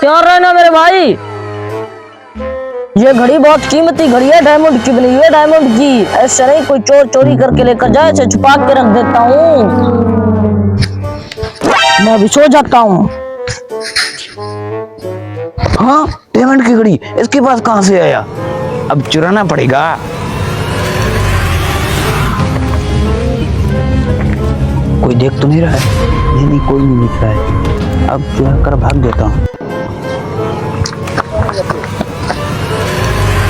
क्या रहना मेरे भाई, ये घड़ी बहुत कीमती घड़ी है, डायमंड की बनी है, डायमंड की। ऐसे नहीं कोई चोर चोरी करके लेकर जाए, ऐसे छुपा के रख देता हूँ। मैं अभी सो जाता हूँ। हाँ, डायमंड की घड़ी इसके पास कहाँ से आया? अब चुराना पड़ेगा। कोई देख तो नहीं रहा है? नहीं, कोई नहीं दिख रहा है। अब चुरा कर भाग देता हूँ।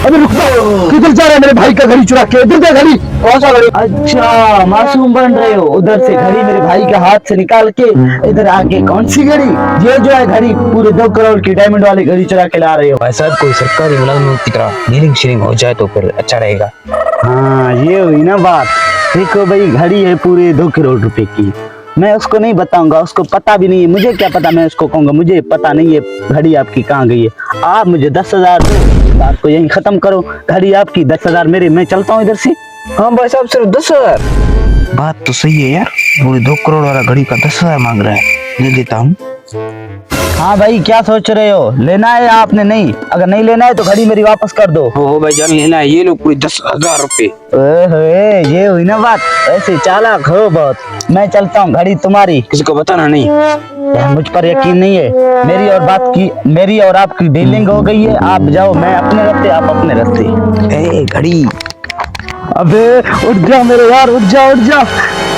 अबे रुक जाओ, किधर जा रहे हैं मेरे भाई का घड़ी चुरा के? इधर घड़ी, कौन सा घड़ी? अच्छा, मासूम बन रहे हो? उधर से घड़ी मेरे भाई के हाथ से निकाल के इधर आके कौन सी घड़ी? ये जो है घड़ी पूरे 2 करोड़ की डायमंड वाली घड़ी चुरा के ला रहे हो। भाई साहब कोई सरकारी मुलाजिम की तरह डीलिंग शीलिंग हो जाए तो फिर अच्छा रहेगा। हाँ, ये हुई ना बात। देखो भाई, घड़ी है पूरे 2 करोड़ रुपए की। मैं उसको नहीं बताऊंगा, उसको पता भी नहीं है। मुझे क्या पता, मैं उसको कहूंगा मुझे पता नहीं है घड़ी आपकी कहाँ गई है। आप मुझे 10,000 दो, बात को यहीं खत्म करो। घड़ी आपकी, 10,000 मेरे, मैं चलता हूँ इधर से। हाँ भाई साहब सिर्फ 10,000? बात तो सही है यार, पूरे 2 करोड़ वाला घड़ी का 10,000 मांग रहा है। ले देता हूँ। हाँ भाई, क्या सोच रहे हो? लेना है या आपने नहीं? अगर नहीं लेना है तो घड़ी मेरी वापस कर दो। हो भाई जान, लेना है। ये लो पूरे 10,000 रुपए। ओए, ये हुई ना बात। ऐसे चालाक हो बहुत। मैं चलता हूँ, घड़ी तुम्हारी। किसी को बताना नहीं। यार मुझ पर यकीन नहीं है। मेरी और आपकी डीलिंग हो गई है। आप जाओ, मैं अपने रास्ते, आप अपने रास्ते। ए घड़ी, अबे उठ जा मेरे यार, उठ जा उठ जा।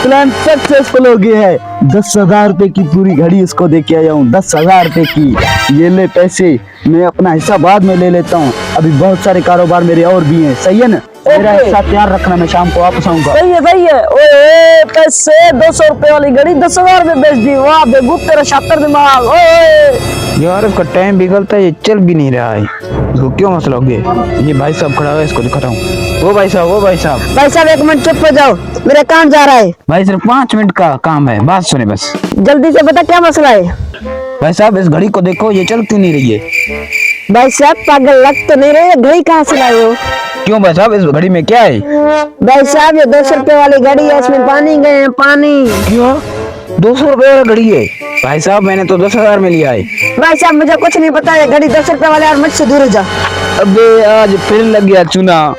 प्लान सक्सेसफुल हो गया है। 10,000 रुपए की पूरी घड़ी इसको दे के आया हूँ। 10,000 रुपए की। ये ले पैसे, मैं अपना हिस्सा बाद में ले लेता हूँ। अभी बहुत सारे कारोबार मेरे और भी हैं। सही है ना? मेरा हिस्सा तैयार रखना, मैं शाम को वापस आऊंगा। सही है सही है। ओए पैसे, 200 रुपए वाली घड़ी 10,000 में बेच दी। वाह बेगूत तेरा शातिर दिमाग। ओए यार इसका टाइम बिगड़ता है, ये चल भी नहीं रहा है। इसको क्यों मसला हो गया? ये भाई साहब खड़ा है, इसको दिखाता हूँ। वो भाई साहब, भाई साहब 1 मिनट चुप हो जाओ, मेरा काम जा रहा है। भाई सिर्फ 5 मिनट का काम है, बात सुने बस। जल्दी से बता क्या मसला है। भाई साहब इस घड़ी को देखो, ये चल क्यों नहीं रही है? भाई साहब पागल लग तो नहीं रहे, घड़ी कहाँ से लाए हो? क्यों भाई साहब, इस घड़ी में क्या है? भाई साहब ये 200 रुपए वाली घड़ी है, इसमें पानी गए हैं, पानी। क्यों? 200 रुपए वाला घड़ी है? भाई साहब मैंने तो 10,000 में लिया है। भाई साहब मुझे कुछ नहीं पता है, घड़ी 200 रुपए वाले, और मुझसे दूर हो जा। अबे आज फिर लग गया चूना।